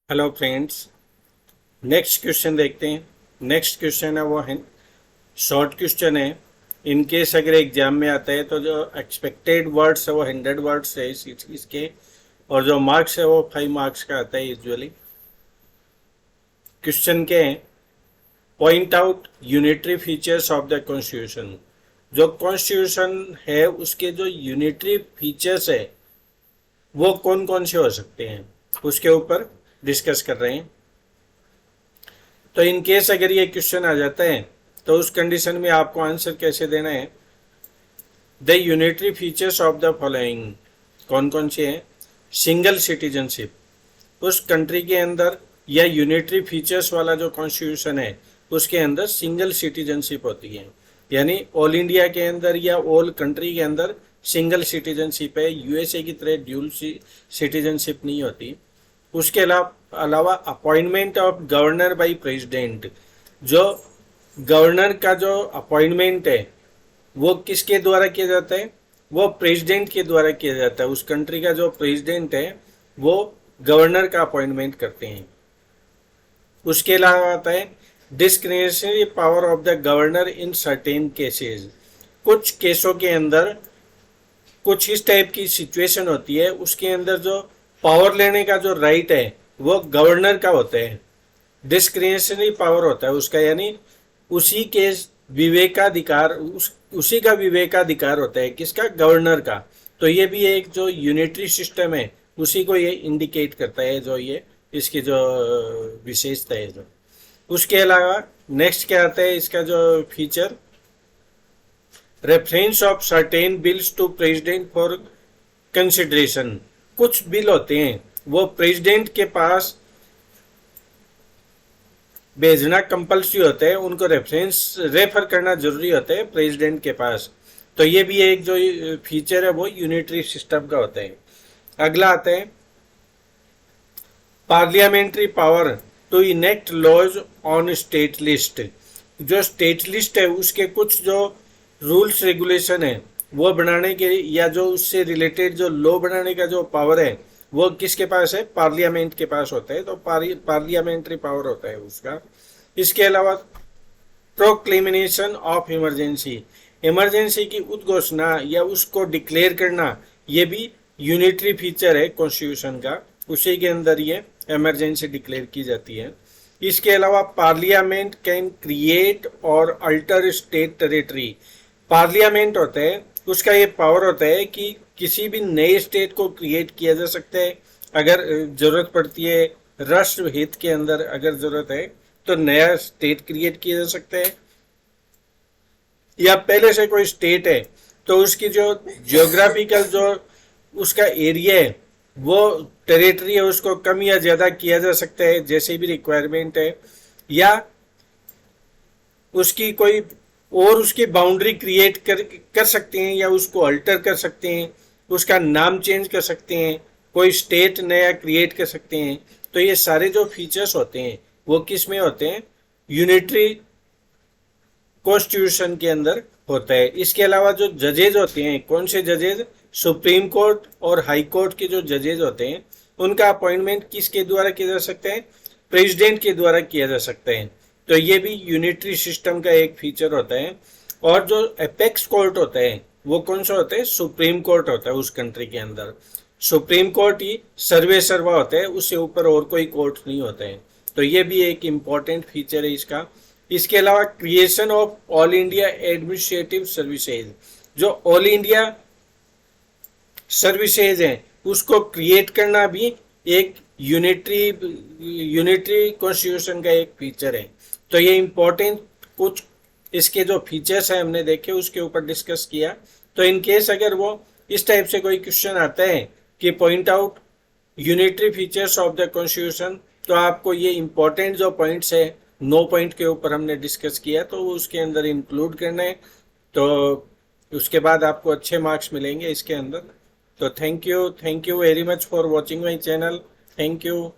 Hello friends. Next question देखते हैं। Next question है वो है शॉर्ट क्वेश्चन है। इन केस अगर एग्जाम में आता है तो जो एक्सपेक्टेड वर्ड्स है वो 100 वर्ड्स है इसके, और जो मार्क्स है वो 5 मार्क्स का आता है यूजुअली। क्वेश्चन के point out unitary features of the constitution. जो कॉन्स्टिट्यूशन है उसके जो यूनिटरी फीचर्स है वो कौन कौन से हो सकते हैं उसके ऊपर डिस्कस कर रहे हैं। तो इन केस अगर ये क्वेश्चन आ जाता है तो उस कंडीशन में आपको आंसर कैसे देना है। The unitary features of the following कौन कौन से हैं। सिंगल सिटीजनशिप, उस कंट्री के अंदर या यूनिटरी फीचर्स वाला जो कॉन्स्टिट्यूशन है उसके अंदर सिंगल सिटीजनशिप होती है, यानी ऑल इंडिया के अंदर या ऑल कंट्री के अंदर सिंगल सिटीजनशिप है। यूएसए की तरह ड्यूल सिटीजनशिप नहीं होती। उसके अलावा appointment of governor by president, जो गवर्नर का जो अपॉइंटमेंट है वो किसके द्वारा किया जाता है, वो प्रेसिडेंट के द्वारा किया जाता है। उस कंट्री का जो प्रेसिडेंट है वो गवर्नर का अपॉइंटमेंट करते हैं। उसके अलावा आता है discretionary power of the governor in certain cases. कुछ केसों के अंदर कुछ इस टाइप की सिचुएशन होती है, उसके अंदर जो पावर लेने का जो राइट है वो गवर्नर का होता है। डिस्क्रिशनरी पावर होता है उसका, यानी उसी के विवेकाधिकार उसी का विवेकाधिकार होता है, किसका, गवर्नर का। तो ये भी एक जो यूनिटरी सिस्टम है उसी को ये इंडिकेट करता है, जो ये इसकी जो विशेषता है। जो उसके अलावा नेक्स्ट क्या आता है इसका जो feature, reference of certain bills to president for consideration. कुछ बिल होते हैं वो प्रेसिडेंट के पास भेजना कंपल्सरी होता है, उनको रेफर करना जरूरी होता है प्रेसिडेंट के पास। तो ये भी एक जो फीचर है वो यूनिटरी सिस्टम का होता है। अगला आता है parliamentary power to enact laws on state list. जो स्टेट लिस्ट है उसके कुछ जो रूल्स रेगुलेशन है वो बनाने के या जो उससे रिलेटेड जो लॉ बनाने का जो पावर है वो किसके पास है, पार्लियामेंट के पास होता है। तो पार्लियामेंट्री पावर होता है उसका। इसके अलावा प्रोक्लेमिनेशन ऑफ इमरजेंसी, इमरजेंसी की उद्घोषणा या उसको डिक्लेयर करना, ये भी यूनिटरी फीचर है कॉन्स्टिट्यूशन का। उसी के अंदर ये इमरजेंसी डिक्लेयर की जाती है। इसके अलावा पार्लियामेंट कैन क्रिएट और अल्टर स्टेट टेरिटरी। पार्लियामेंट होता है उसका ये पावर होता है कि किसी भी नए स्टेट को क्रिएट किया जा सकता है। अगर जरूरत पड़ती है, राष्ट्र हित के अंदर अगर जरूरत है तो नया स्टेट क्रिएट किया जा सकता है। या पहले से कोई स्टेट है तो उसकी जो जियोग्राफिकल जो उसका एरिया है वो टेरिटरी है उसको कम या ज्यादा किया जा सकता है जैसे भी रिक्वायरमेंट है। या उसकी कोई और उसकी बाउंड्री क्रिएट कर सकते हैं या उसको अल्टर कर सकते हैं, उसका नाम चेंज कर सकते हैं, कोई स्टेट नया क्रिएट कर सकते हैं। तो ये सारे जो फीचर्स होते हैं वो किस में होते हैं, यूनिटरी कॉन्स्टिट्यूशन के अंदर होता है। इसके अलावा जो जजेज होते हैं, कौन से जजेज, सुप्रीम कोर्ट और हाई कोर्ट के जो जजेज होते हैं उनका अपॉइंटमेंट किसके द्वारा किया जा सकता है, प्रेसिडेंट के द्वारा किया जा सकता है। तो ये भी यूनिटरी सिस्टम का एक फीचर होता है। और जो एपेक्स कोर्ट होता है वो कौन सा होता है, सुप्रीम कोर्ट होता है उस कंट्री के अंदर। सुप्रीम कोर्ट ही सर्वे सर्वा होता है, उससे ऊपर और कोई कोर्ट नहीं होता है। तो ये भी एक इम्पॉर्टेंट फीचर है इसका। इसके अलावा creation of all India administrative services, जो ऑल इंडिया सर्विसेज हैं उसको क्रिएट करना भी एक यूनिटरी कॉन्स्टिट्यूशन का एक फीचर है। तो ये इम्पोर्टेंट कुछ इसके जो फीचर्स हैं हमने देखे उसके ऊपर डिस्कस किया। तो इन केस अगर वो इस टाइप से कोई क्वेश्चन आता है कि point out unitary features of the constitution, तो आपको ये इम्पोर्टेंट जो पॉइंट्स है 9 पॉइंट के ऊपर हमने डिस्कस किया तो उसके अंदर इंक्लूड करना है। तो उसके बाद आपको अच्छे मार्क्स मिलेंगे इसके अंदर। तो thank you very much for watching my channel. Thank you.